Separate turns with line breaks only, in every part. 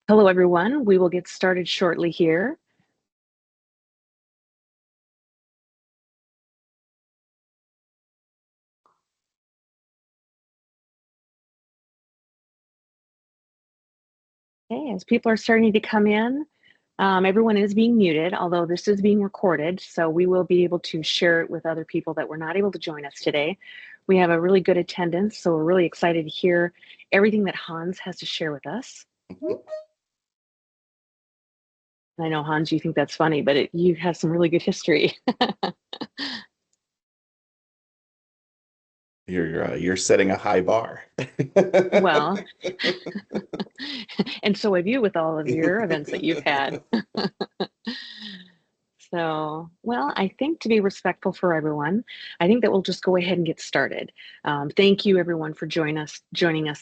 Hello, everyone. We will get started shortly here. Okay, as people are starting to come in, everyone is being muted, although this is being recorded, so we will be able to share it with other people that were not able to join us today. We have a really good attendance, so we're really excited to hear everything that Hans has to share with us. I know, Hans, you think that's funny, but you have some really good history.
You're setting a high bar.
Well, and so have you with all of your events that you've had. So, well, I think to be respectful for everyone, I think that we'll just go ahead and get started. Thank you, everyone, for joining us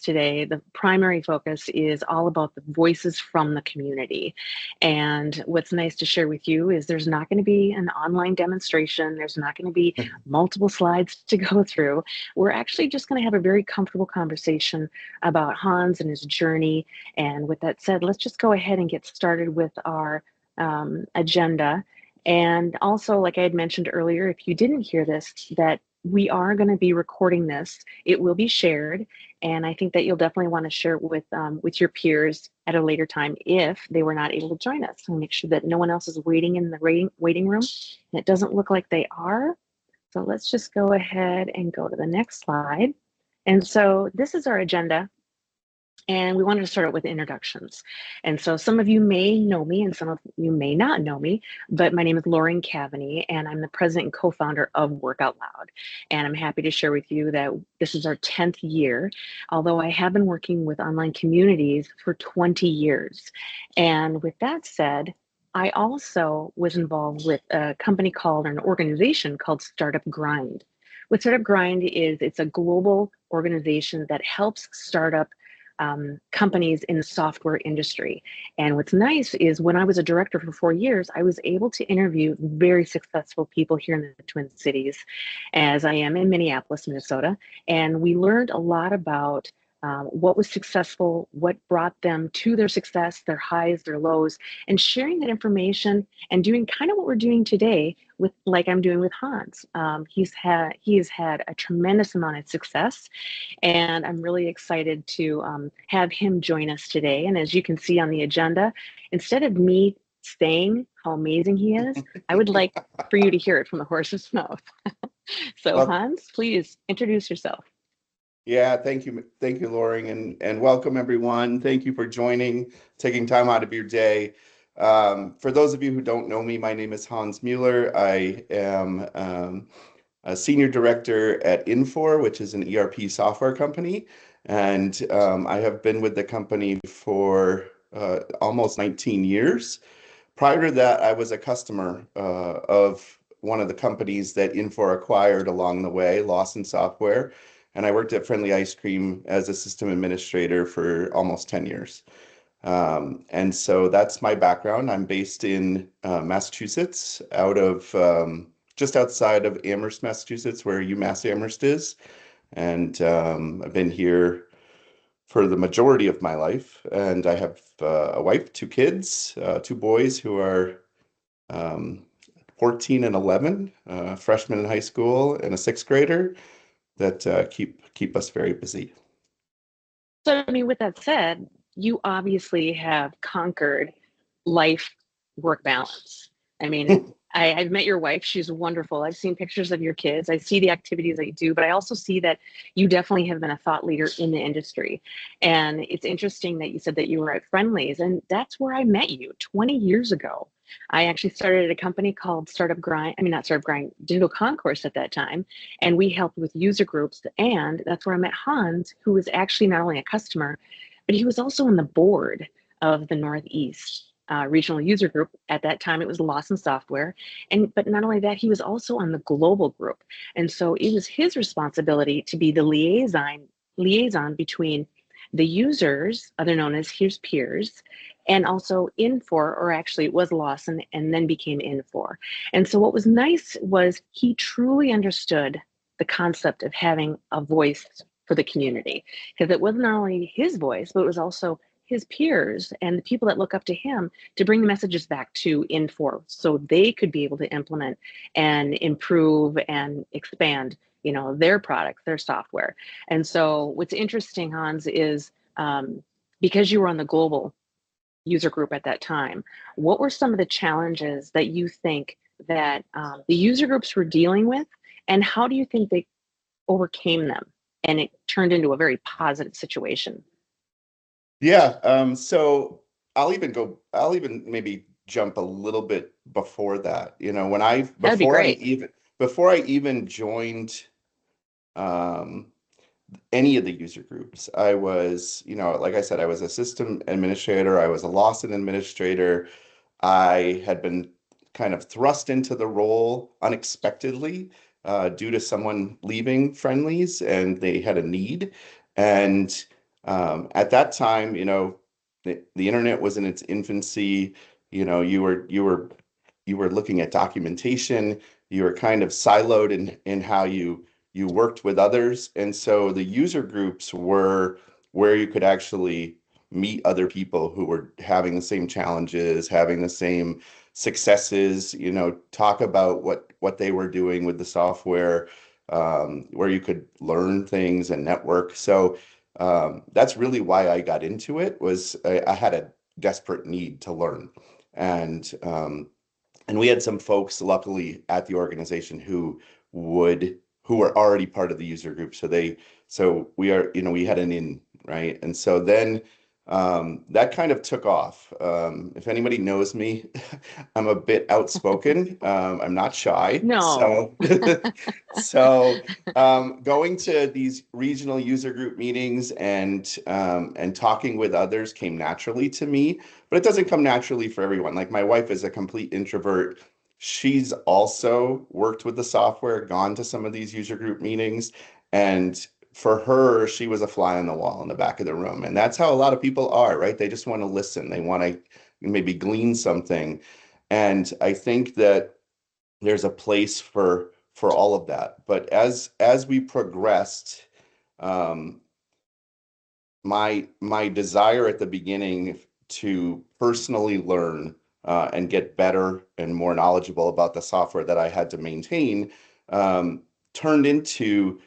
today. The primary focus is all about the voices from the community. And what's nice to share with you is there's not going to be an online demonstration. There's not going to be multiple slides to go through. We're actually just going to have a very comfortable conversation about Hans and his journey. And with that said, let's just go ahead and get started with our agenda. And also, like I had mentioned earlier, if you didn't hear this, that we are going to be recording this. It will be shared, and I think that you'll definitely want to share it with your peers at a later time if they were not able to join us. So make sure that no one else is waiting in the waiting room. And it doesn't look like they are. So let's just go ahead and go to the next slide. And so this is our agenda. And we wanted to start out with introductions. And so some of you may know me and some of you may not know me, but my name is Lauren Cavaney, and I'm the president and co-founder of Work Out Loud. And I'm happy to share with you that this is our 10th year, although I have been working with online communities for 20 years. And with that said, I also was involved with a company called, or an organization called Startup Grind. What Startup Grind is, it's a global organization that helps startup companies in the software industry. And what's nice is when I was a director for 4 years, I was able to interview very successful people here in the Twin Cities, as I am in Minneapolis, Minnesota. And we learned a lot about what was successful, what brought them to their success, their highs, their lows, and sharing that information and doing kind of what we're doing today with, like I'm doing with Hans. He has had a tremendous amount of success, and I'm really excited to have him join us today. And as you can see on the agenda, instead of me saying how amazing he is, I would like for you to hear it from the horse's mouth. So
Well,
Hans, please introduce yourself.
yeah, thank you, Lauren, and welcome everyone. Thank you for joining, taking time out of your day. For those of you who don't know me, my name is Hans Mueller. I am a senior director at Infor, which is an ERP software company, and I have been with the company for almost 19 years. Prior to that, I was a customer of one of the companies that Infor acquired along the way, Lawson Software, and I worked at Friendly Ice Cream as a system administrator for almost 10 years. And so that's my background. I'm based in Massachusetts, out of just outside of Amherst, Massachusetts, where UMass Amherst is. And I've been here for the majority of my life. And I have a wife, two kids, two boys who are um, 14 and 11, freshmen in high school, and a sixth grader that keep us very busy.
So, I mean, with that said, you obviously have conquered life work balance. I mean, I've met your wife. She's wonderful. I've seen pictures of your kids. I see the activities that you do, but I also see that you definitely have been a thought leader in the industry. And it's interesting that you said that you were at Friendly's, and that's where I met you 20 years ago. I actually started at a company called Startup Grind, I mean, not Startup Grind, Digital Concourse at that time. And we helped with user groups. And that's where I met Hans, who was actually not only a customer, but he was also on the board of the Northeast regional user group. At that time, it was Lawson Software. And but not only that, he was also on the global group. And so it was his responsibility to be the liaison between the users, other known as his peers, and also Infor, or actually it was Lawson and then became Infor. And so what was nice was he truly understood the concept of having a voice for the community, because it wasn't only his voice, but it was also his peers and the people that look up to him to bring the messages back to Infor so they could be able to implement and improve and expand, their products, their software. And so what's interesting, Hans, is because you were on the global user group at that time, what were some of the challenges that you think that the user groups were dealing with, and how do you think they overcame them and it turned into a very positive situation?
Yeah, so I'll even maybe jump a little bit before that.
That'd be great.
Before I even joined um, any of the user groups, I was, like I said, I was a system administrator, I was a Lawson administrator. I had been kind of thrust into the role unexpectedly due to someone leaving Friendlies, and they had a need. And at that time, the internet was in its infancy. You were looking at documentation. You were kind of siloed in how you worked with others, and so the user groups were where you could actually meet other people who were having the same challenges, having the same successes, talk about what they were doing with the software, where you could learn things and network. So that's really why I got into it, was I had a desperate need to learn. And and we had some folks, luckily, at the organization who were already part of the user group. So we had an in, right? And so then that kind of took off. If anybody knows me, I'm a bit outspoken. I'm not shy.
No.
So going to these regional user group meetings and talking with others came naturally to me, but it doesn't come naturally for everyone. Like my wife is a complete introvert. She's also worked with the software, gone to some of these user group meetings, and for her, she was a fly on the wall in the back of the room. And that's how a lot of people are, right? They just want to listen. They want to maybe glean something. And I think that there's a place for all of that. But as we progressed, um, my desire at the beginning to personally learn and get better and more knowledgeable about the software that I had to maintain turned into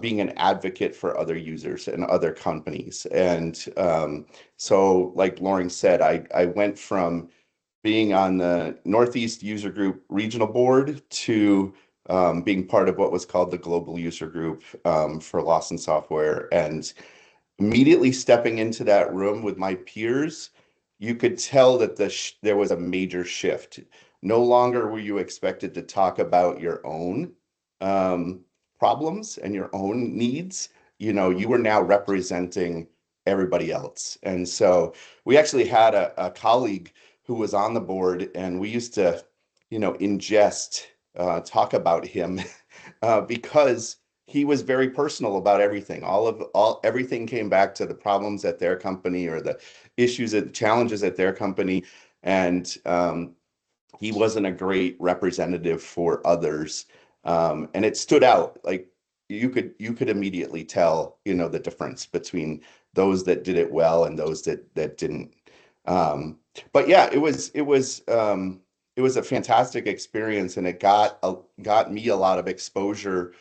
being an advocate for other users and other companies. And so, like Loring said, I went from being on the Northeast User Group Regional Board to being part of what was called the Global User Group for Lawson Software. And immediately stepping into that room with my peers, you could tell that there was a major shift. No longer were you expected to talk about your own um, problems and your own needs. You were now representing everybody else. And so we actually had a colleague who was on the board, and we used to, ingest, talk about him because he was very personal about everything. Everything came back to the problems at their company or the issues and challenges at their company, and he wasn't a great representative for others, and it stood out. Like you could immediately tell, the difference between those that did it well and those that didn't. Um, but yeah, it was a fantastic experience, and it got me a lot of exposure,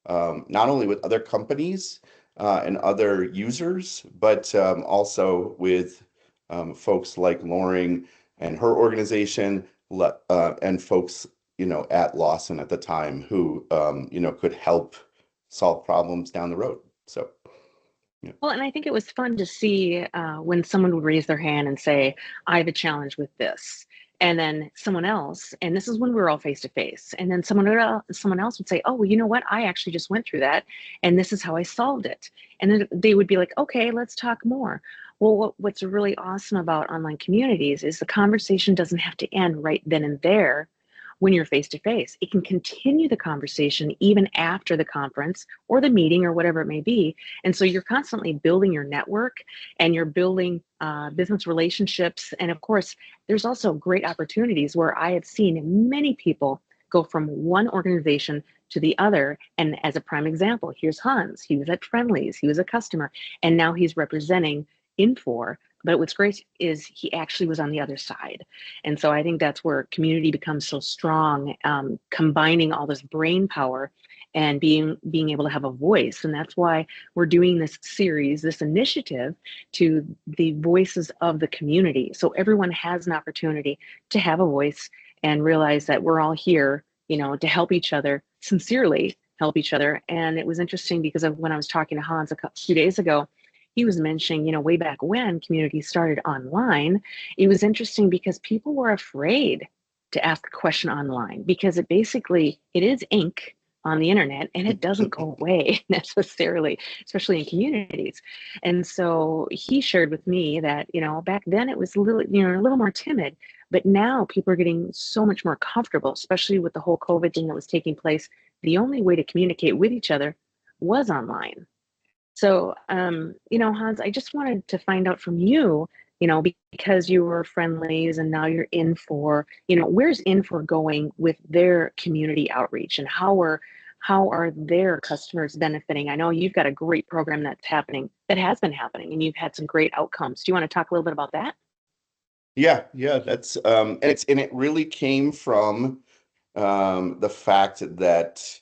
not only with other companies and other users, but also with folks like Loring and her organization, and folks, at Lawson at the time who, could help solve problems down the road. So, yeah.
Well, and I think it was fun to see when someone would raise their hand and say, I have a challenge with this. And then someone else, and this is when we were all face to face, and then someone else would say, oh, well, you know what? I actually just went through that, and this is how I solved it. And then they would be like, okay, let's talk more. Well, what's really awesome about online communities is the conversation doesn't have to end right then and there when you're face to face. It can continue the conversation even after the conference or the meeting or whatever it may be. And so you're constantly building your network and you're building business relationships. And of course, there's also great opportunities where I have seen many people go from one organization to the other. And as a prime example, here's Hans. He was at Friendlies, he was a customer, and now he's representing in for. But what's great is he actually was on the other side. And so I think that's where community becomes so strong, combining all this brain power and being able to have a voice. And that's why we're doing this series, this initiative to the voices of the community. So everyone has an opportunity to have a voice and realize that we're all here, to help each other, sincerely help each other. And it was interesting because of when I was talking to Hans a few days ago, he was mentioning, way back when community started online, it was interesting because people were afraid to ask a question online because it is ink on the internet and it doesn't go away necessarily, especially in communities. And so he shared with me that, back then it was a little more timid, but now people are getting so much more comfortable, especially with the whole COVID thing that was taking place. The only way to communicate with each other was online. So, Hans, I just wanted to find out from you, because you were friendlies and now you're Infor, where's Infor going with their community outreach and how are their customers benefiting? I know you've got a great program that has been happening, and you've had some great outcomes. Do you want to talk a little bit about that?
Yeah, that's and it really came from the fact that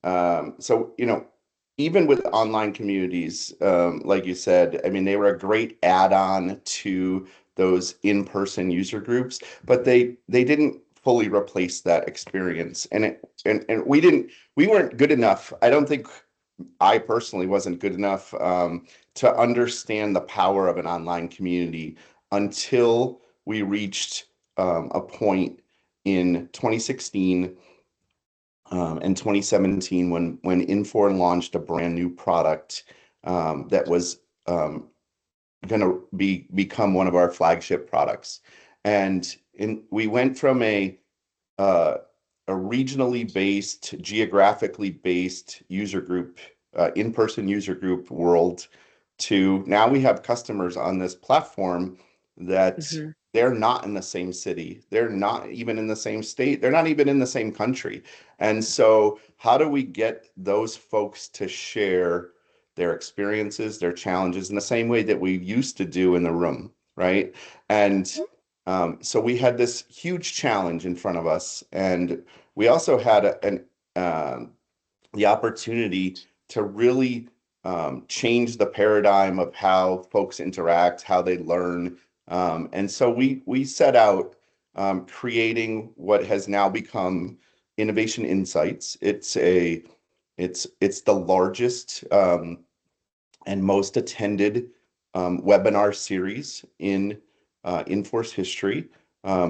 so even with online communities, like you said, I mean they were a great add-on to those in-person user groups, but they didn't fully replace that experience, and we weren't good enough. I don't think I personally wasn't good enough to understand the power of an online community until we reached a point in 2016 and 2017 when Infor launched a brand new product that was going to become one of our flagship products. And we went from uh, a regionally based, geographically based user group, in-person user group world to now we have customers on this platform that
Hmm.
they're not in the same city. They're not even in the same state. They're not even in the same country. And so, how do we get those folks to share their experiences, their challenges in the same way that we used to do in the room, right? And so we had this huge challenge in front of us, and we also had the opportunity to really change the paradigm of how folks interact, how they learn. And so we set out creating what has now become Innovation Insights. It's the largest and most attended webinar series in Inforce history.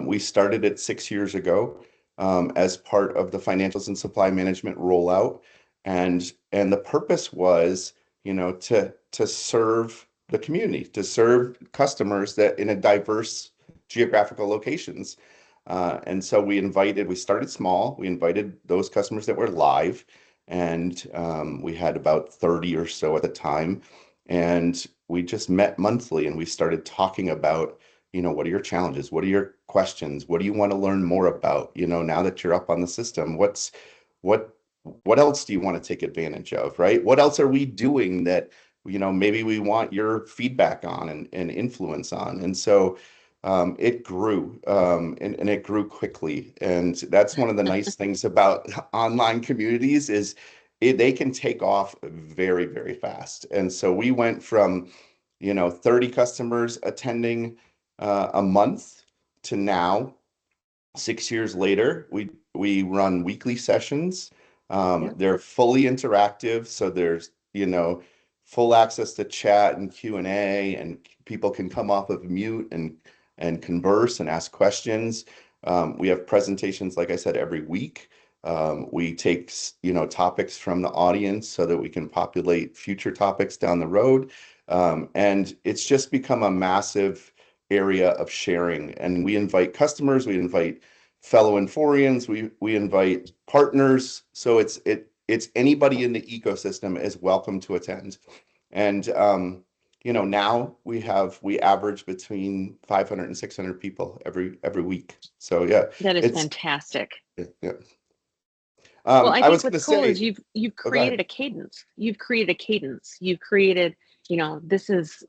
We started it 6 years ago as part of the financials and supply management rollout, and the purpose was, to serve the community, to serve customers that in a diverse geographical locations. And so we started small. We invited those customers that were live, and we had about 30 or so at the time. And we just met monthly and we started talking about, what are your challenges? What are your questions? What do you want to learn more about? Now that you're up on the system, what what else do you want to take advantage of, right? What else are we doing that, maybe we want your feedback on and influence on? And so it grew and it grew quickly. And that's one of the nice things about online communities is they can take off very, very fast. And so we went from, 30 customers attending a month to now 6 years later, we run weekly sessions.
Yep.
They're fully interactive, so there's full access to chat and Q&A, and people can come off of mute and converse and ask questions. We have presentations, like I said, every week. We take topics from the audience so that we can populate future topics down the road, and it's just become a massive area of sharing. And we invite customers, we invite fellow Inforians, we invite partners. So it's anybody in the ecosystem is welcome to attend. And now we average between 500 and 600 people every week. So yeah,
That is
it's
fantastic.
yeah.
Well, I
I
think
was going
what's
to
cool is
say,
you've
oh, go
created
ahead.
a cadence. You've created a cadence. You've created,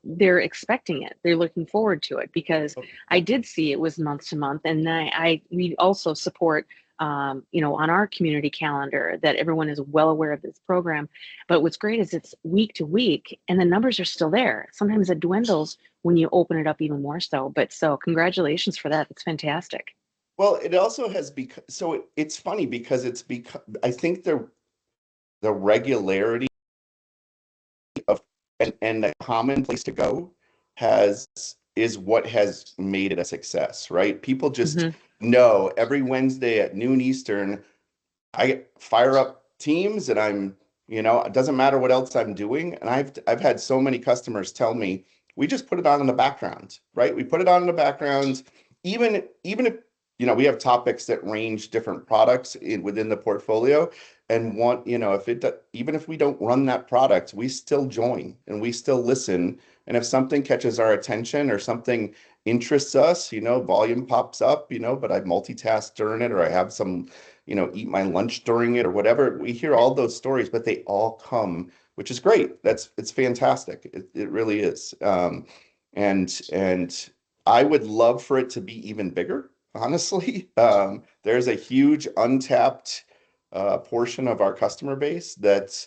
they're expecting it. They're looking forward to it because
Oh,
I
yeah.
did see it was month to month. And we also support, on our community calendar that everyone is well aware of this program. But what's great is it's week to week and the numbers are still there. Sometimes it dwindles when you open it up even more so. But so congratulations for that. It's fantastic.
Well, it also has become so it's funny because it's because I think the regularity of and the common place to go has is what has made it a success, right? People just
Hmm.
know every Wednesday at noon Eastern, I fire up Teams and it doesn't matter what else I'm doing. And I've had so many customers tell me, we just put it on in the background, right? We put it on in the background, even if we have topics that range different products within the portfolio. And even if we don't run that product, we still join and we still listen. And if something catches our attention or something interests us, volume pops up, but I multitask during it or I have some eat my lunch during it or whatever. We hear all those stories, but they all come, which is great. It's fantastic. It really is. And I would love for it to be even bigger, honestly. There's a huge untapped portion of our customer base that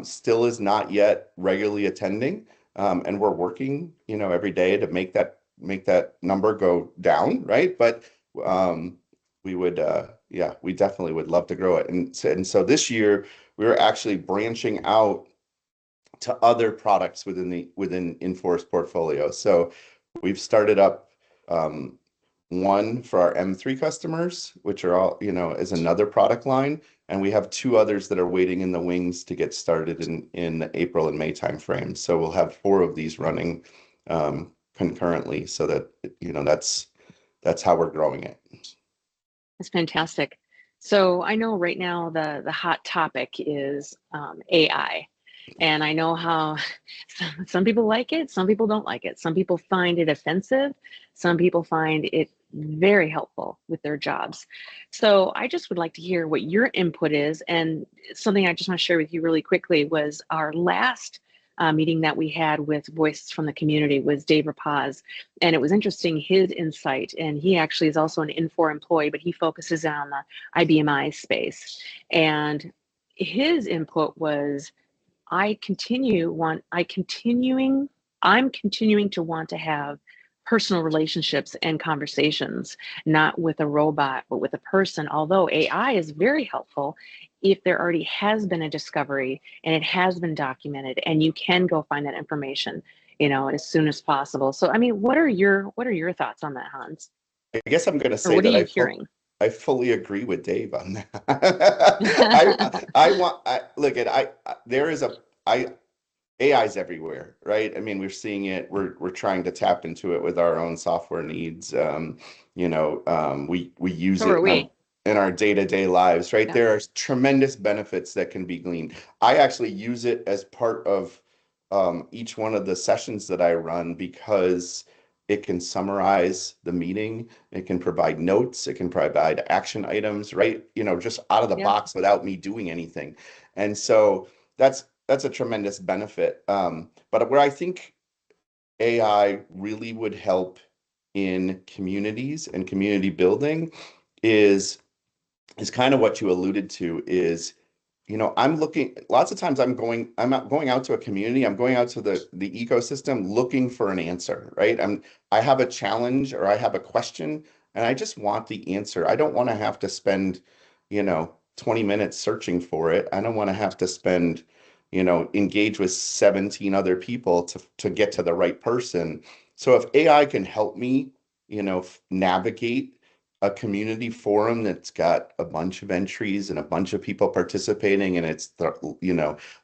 still is not yet regularly attending. And we're working, every day to make that number go down, right? But um, we definitely would love to grow it. And so this year we were actually branching out to other products within Inforce portfolio. So we've started up um, one for our M3 customers, which are all, is another product line. And we have two others that are waiting in the wings to get started in the April and May timeframe. So we'll have four of these running concurrently so that, that's how we're growing it.
That's fantastic. So I know right now the hot topic is AI, and I know how some people like it, some people don't like it. Some people find it offensive, some people find it very helpful with their jobs. So I just would like to hear what your input is, and something I just want to share with you really quickly was our last meeting that we had with Voices from the Community was Dave Rapaz, and it was interesting his insight. And he actually is also an Infor employee, but he focuses on the IBMI space. And his input was, I continue want I continuing I'm continuing to want to have personal relationships and conversations, not with a robot, but with a person. Although AI is very helpful if there already has been a discovery and it has been documented and you can go find that information, as soon as possible. So I mean, what are your thoughts on that, Hans?
I guess I'm going to
Or
say
what are
that
you hearing?
I fully agree with Dave on that. I want I look at I there is a I AI's everywhere, right? I mean, we're seeing it. We're trying to tap into it with our own software needs. We use
So
it
are we.
in our day-to-day lives, right?
Yeah.
There are tremendous benefits that can be gleaned. I actually use it as part of each one of the sessions that I run because it can summarize the meeting, it can provide notes, it can provide action items, right? Just out of the
Yep.
box without me doing anything. And so that's a tremendous benefit. But where I think AI really would help in communities and community building is is kind of what you alluded to is I'm looking lots of times I'm not going out to a community, I'm going out to the ecosystem looking for an answer, right? I have a challenge or I have a question and I just want the answer. I don't want to have to spend, 20 minutes searching for it. I don't want to have to spend, engage with 17 other people to get to the right person. So if AI can help me, navigate a community forum that's got a bunch of entries and a bunch of people participating and it's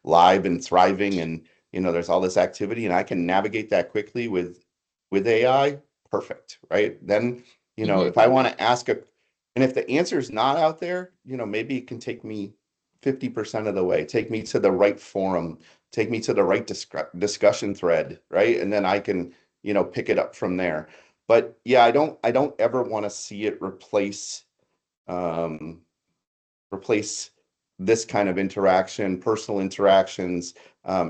live and thriving and there's all this activity and I can navigate that quickly with AI, perfect, right? Then,
Hmm.
if I want to ask and if the answer is not out there, maybe it can take me 50% of the way, take me to the right forum, take me to the right discussion thread, right? And then I can, pick it up from there. But yeah, I don't ever want to see it um, replace this kind of interaction, personal interactions.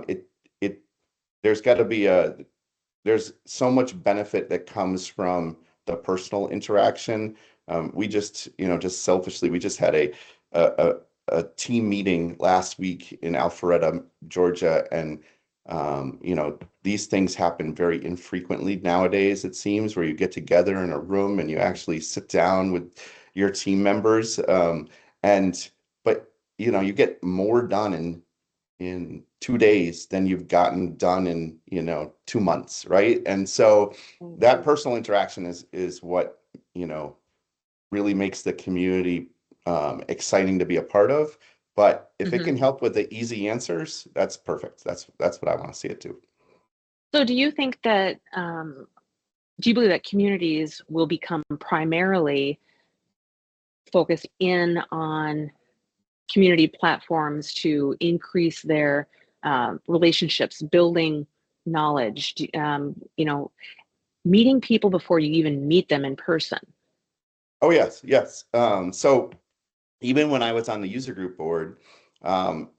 It there's got to be there's so much benefit that comes from the personal interaction. We just, just selfishly, we just had a, a team meeting last week in Alpharetta, Georgia, and these things happen very infrequently nowadays, it seems, where you get together in a room and you actually sit down with your team members. And but you get more done in 2 days than you've gotten done in 2 months, right? And so that
Mhm.
personal interaction is what really makes the community exciting to be a part of. But if it
Mhm.
can help with the easy answers, that's perfect. That's what I want to see it do.
So do you think that, do you believe that communities will become primarily focused in on community platforms to increase their relationships, building knowledge, meeting people before you even meet them in person?
Oh yes, yes. So even when I was on the user group board, um,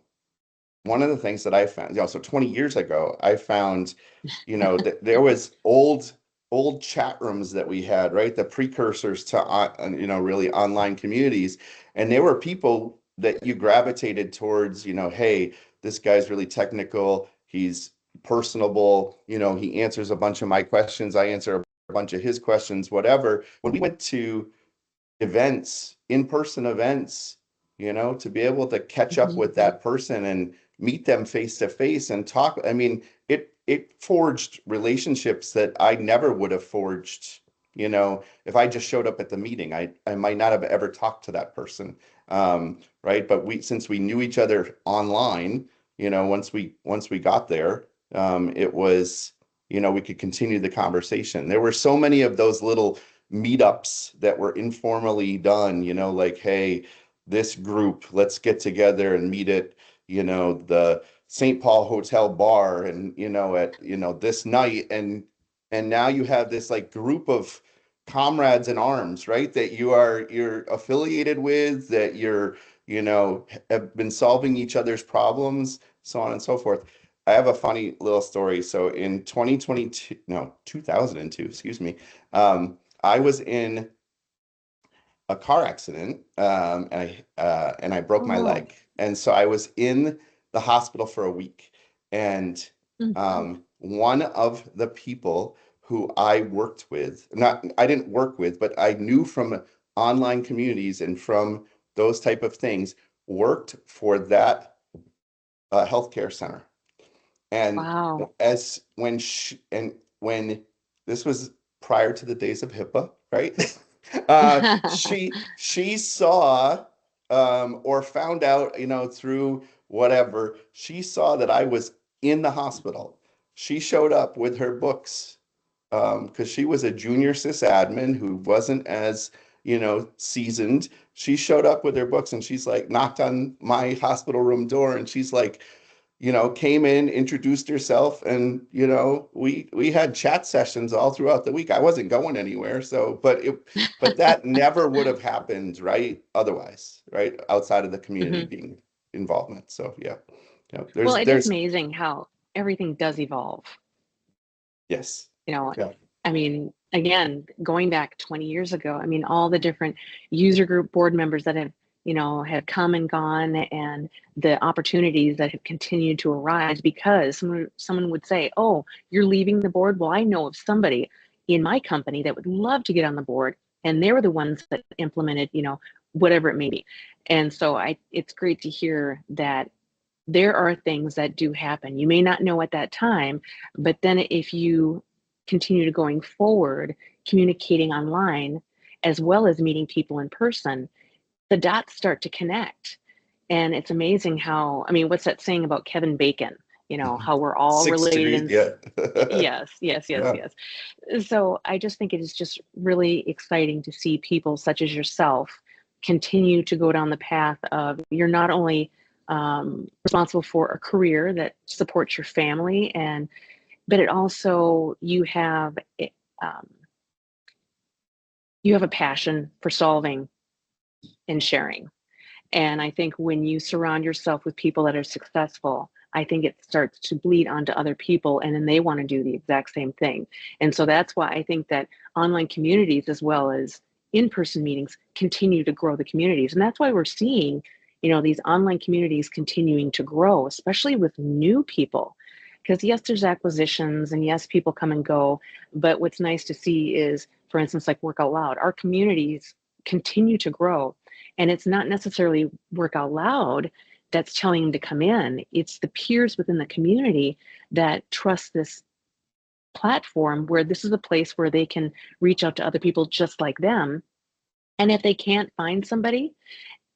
one of the things that I found, so 20 years ago, I found, that there was old chat rooms that we had, right? The precursors to, really online communities. And there were people that you gravitated towards, hey, this guy's really technical. He's personable. He answers a bunch of my questions. I answer a bunch of his questions, whatever. When we went to events, in-person events, to be able to catch up
Mhm.
with that person and meet them face to face and talk. I mean, it forged relationships that I never would have forged, if I just showed up at the meeting. I might not have ever talked to that person. Right. But since we knew each other online, once we got there, it was, we could continue the conversation. There were so many of those little meetups that were informally done, like, hey, this group, let's get together and meet at, the St. Paul Hotel bar and, at, this night. And now you have this like group of comrades in arms, right? That you're affiliated with, that have been solving each other's problems, so on and so forth. I have a funny little story. So in 2022, no, 2002, excuse me, I was in a car accident, and I broke
Oh
my
no.
leg, and so I was in the hospital for a week. And
Mhm.
one of the people who I worked with, not I didn't work with, but I knew from online communities and from those type of things, worked for that healthcare center. And
Wow.
as when she, and when this was prior to the days of HIPAA, right? She saw, or found out, through whatever, she saw that I was in the hospital. She showed up with her books, because she was a junior sysadmin who wasn't as, seasoned. She showed up with her books and she's like knocked on my hospital room door and she's like, came in, introduced herself, and we had chat sessions all throughout the week. I wasn't going anywhere, so but that never would have happened, right? Otherwise, right? Outside of the community
Mhm.
being involvement. So yeah,
Well,
there's
it is
there's
amazing how everything does evolve.
yes,
You know,
yeah,
I mean, again, going back 20 years ago, I mean, all the different user group board members that have come and gone, and the opportunities that have continued to arise because someone would say, "Oh, you're leaving the board? Well, I know of somebody in my company that would love to get on the board." And they were the ones that implemented, whatever it may be. And so it's great to hear that there are things that do happen. You may not know at that time, but then if you continue to going forward, communicating online as well as meeting people in person, the dots start to connect. And it's amazing how, I mean, what's that saying about Kevin Bacon? How we're all
six
related
degrees,
and
yeah,
yes, yes, yes,
yeah.
yes. So I just think it is just really exciting to see people such as yourself continue to go down the path of you're not only responsible for a career that supports your family, and but it also um, you have a passion for solving and sharing. And I think when you surround yourself with people that are successful, I think it starts to bleed onto other people, and then they want to do the exact same thing. And so that's why I think that online communities, as well as in-person meetings, continue to grow the communities. And that's why we're seeing, these online communities continuing to grow, especially with new people. Because yes, there's acquisitions, and yes, people come and go. But what's nice to see is, for instance, like Work Out Loud, our communities continue to grow. And it's not necessarily Work Out Loud that's telling them to come in. It's the peers within the community that trust this platform, where this is a place where they can reach out to other people just like them. And if they can't find somebody,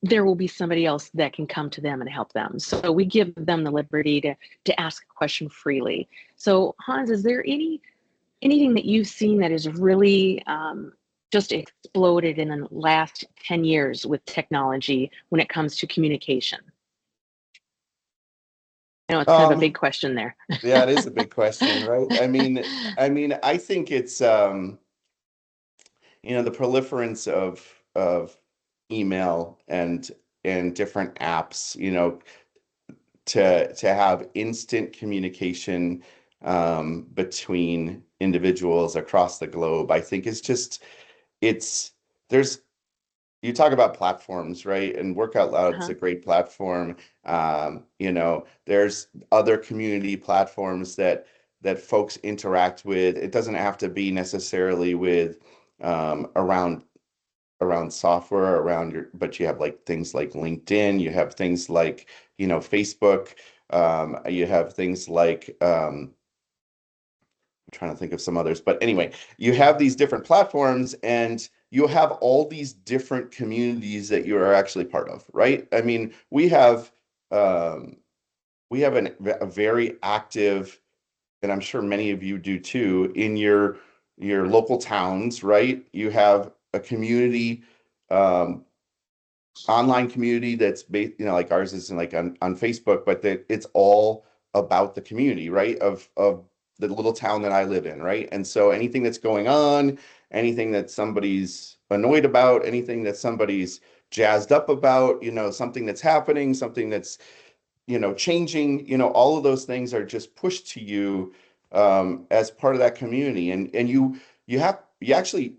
there will be somebody else that can come to them and help them. So we give them the liberty to ask a question freely. So Hans, is there anything that you've seen that is really just exploded in the last 10 years with technology when it comes to communication? I know it's kind of a
Um,
big question there.
yeah, it is a big question, right? I think it's the proliferance of email and different apps, to have instant communication between individuals across the globe, I think is just it's there's you talk about platforms, right? And Work Out Loud's
Uh-huh.
a great platform. There's other community platforms that folks interact with. It doesn't have to be necessarily with around software but you have like things like LinkedIn, you have things like, Facebook, you have things like I'm trying to think of some others, but anyway, you have these different platforms and you have all these different communities that you are actually part of, right? I mean, um, we have a very active, and I'm sure many of you do too, in your local towns, right? You have a community, um, online community that's based, like ours is in, like on Facebook, but that it's all about the community, right? Of the little town that I live in, right? And so anything that's going on, anything that somebody's annoyed about, anything that somebody's jazzed up about, something that's happening, something that's, changing, all of those things are just pushed to you as part of that community. And you actually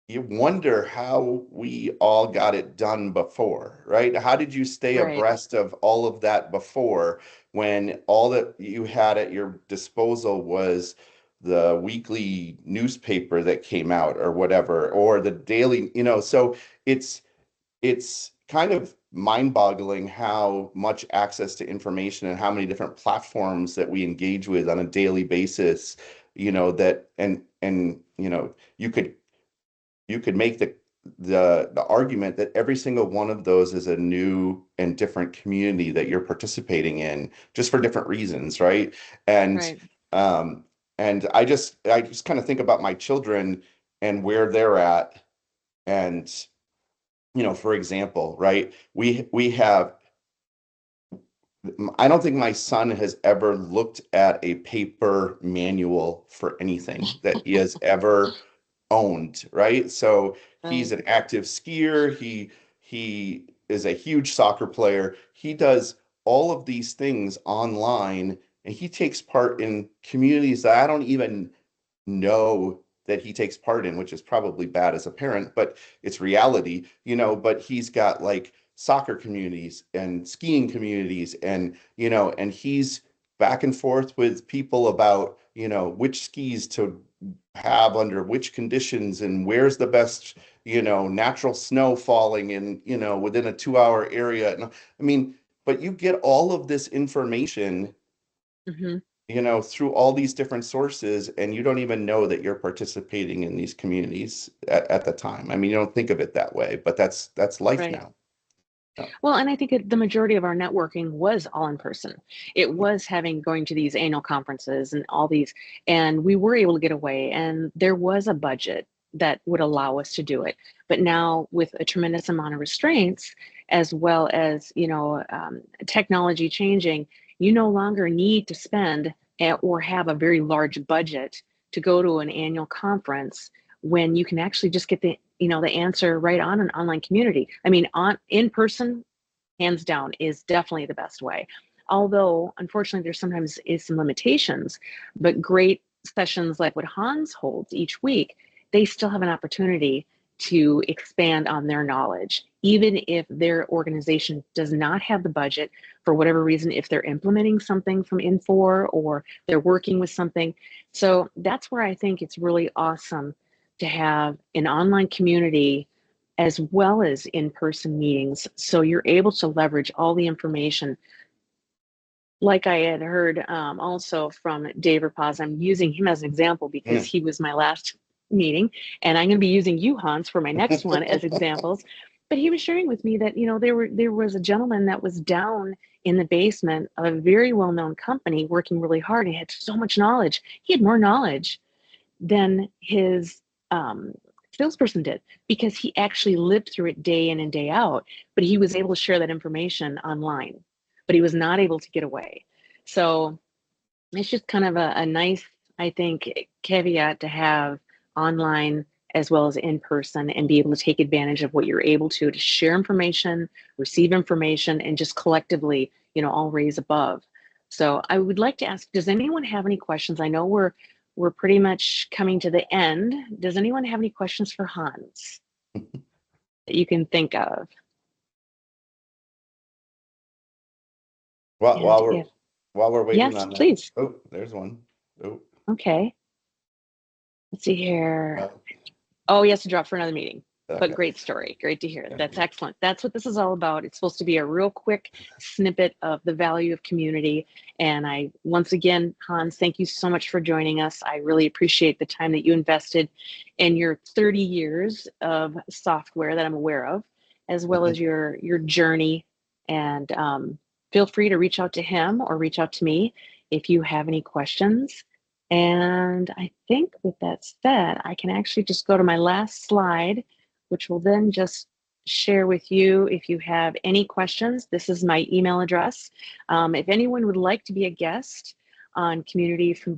you wonder how we all got it done before, right? How did you stay
Right.
abreast of all of that before, when all that you had at your disposal was the weekly newspaper that came out or whatever, or the daily, so it's it's kind of mind-boggling how much access to information and how many different platforms that we engage with on a daily basis, that and you could make the argument that every single one of those is a new and different community that you're participating in, just for different reasons, right? And
Right.
um and I just kind of think about my children and where they're at. And for example, right, we have I don't think my son has ever looked at a paper manual for anything that he has ever owned, right? So he's
Right.
an active skier. He is a huge soccer player. He does all of these things online, and he takes part in communities that I don't even know that he takes part in, which is probably bad as a parent, but it's reality, but he's got like soccer communities and skiing communities, and he's back and forth with people about, which skis to have under which conditions and where's the best, natural snow falling in, within a 2 hour area. And I mean, but you get all of this information,
Hmm.
through all these different sources, and you don't even know that you're participating in these communities at the time. I mean, you don't think of it that way, but that's life
Right.
now. Yeah.
Well, and I think the majority of our networking was all in person. It was having going to these annual conferences and all these, and we were able to get away, and there was a budget that would allow us to do it. But now, with a tremendous amount of restraints, as well as technology changing, you no longer need to spend or have a very large budget to go to an annual conference, when you can actually just get the answer right on an online community. I mean, on in person, hands down, is definitely the best way. although unfortunately there sometimes is some limitations, but great sessions like what Hans holds each week, they still have an opportunity to expand on their knowledge, even if their organization does not have the budget for whatever reason, if they're implementing something from Infor or they're working with something. So that's where I think it's really awesome to have an online community as well as in-person meetings. So you're able to leverage all the information. Like I had heard also from Dave Rapaz, I'm using him as an example because
Yeah.
he was my last meeting, and I'm going to be using you, Hans, for my next one as examples. But he was sharing with me that there was a gentleman that was down in the basement of a very well-known company working really hard. He had so much knowledge. He had more knowledge than his um, salesperson did because he actually lived through it day in and day out. But he was able to share that information online, but he was not able to get away. So it's just kind of a nice, I think, caveat to have online as well as in person and be able to take advantage of what you're able to share information, receive information, and just collectively, all raise above. So I would like to ask, does anyone have any questions? I know we're pretty much coming to the end. Does anyone have any questions for Hans that you can think of?
While
And
while we're
if
while we're waiting
yes,
on that,
please.
oh, there's one. Oh,
Okay. Let's see here.
uh,
Oh, he has to drop for another meeting. But
okay.
great story. Great to hear. That's excellent. That's what this is all about. It's supposed to be a real quick snippet of the value of community. And once again, Hans, thank you so much for joining us. I really appreciate the time that you invested in your 30 years of software that I'm aware of, as well as your journey. And feel free to reach out to him or reach out to me if you have any questions. And I think with that said, I can actually just go to my last slide, which will then just share with you if you have any questions. This is my email address. If anyone would like to be a guest on Community from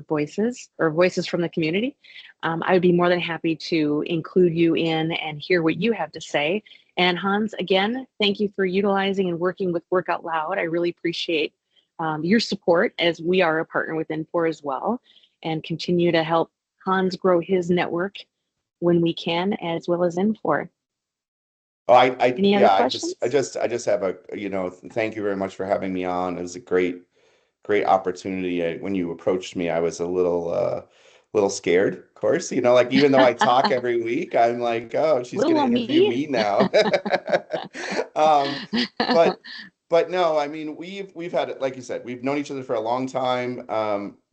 Voices or Voices from the Community, I would be more than happy to include you in and hear what you have to say. And Hans, again, thank you for utilizing and working with Work Out Loud. I really appreciate your support as we are a partner with Infor as well, and continue to help Hans grow his network when we can, as well as Infor.
Oh,
Any other
yeah,
questions?
I just have thank you very much for having me on. It was a great opportunity. When you approached me, I was a little scared, of course. Like even though I talk every week, I'm like, oh, she's
Little
gonna
old
interview
me.
me now. Um, but but no, I mean we've had, like you said, we've known each other for a long time.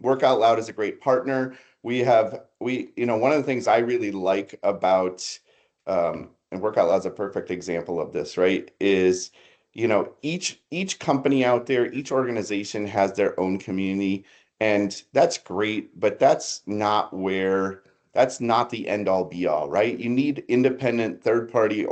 Work Out Loud is a great partner. One of the things I really like about and Work Out Loud is a perfect example of this, right? Is each company out there, each organization has their own community, and that's great, but that's not the end all be all, right? You need independent third party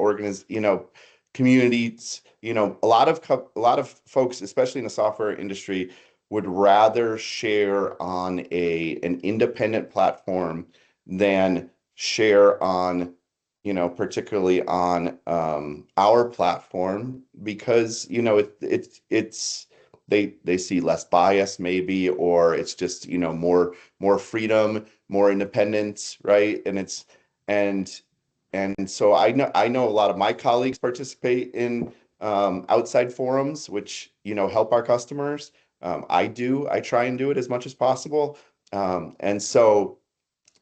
communities. A lot of folks, especially in the software industry, would rather share on an independent platform than share on particularly on our platform, because it's they see less bias maybe, or it's just more freedom, more independence, right? And and so I know a lot of my colleagues participate in outside forums, which help our customers. I try and do it as much as possible. And so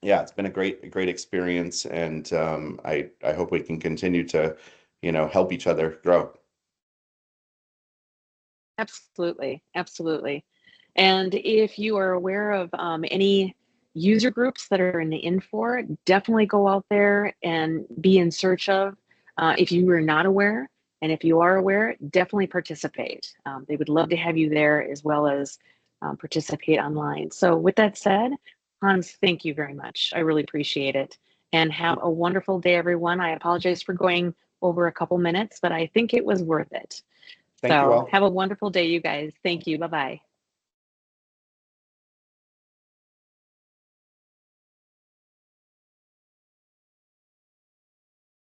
yeah, it's been a great experience, and I hope we can continue to help each other grow.
Absolutely, absolutely. And if you are aware of any user groups that are in the Infor, definitely go out there and be in search of. If you are not aware, and if you are aware, definitely participate. They would love to have you there as well as participate online. So with that said, Hans, thank you very much. I really appreciate it. And have a wonderful day, everyone. I apologize for going over a couple minutes, but I think it was worth it.
Thank you
So
all.
have a wonderful day, you guys. Thank you. Bye bye.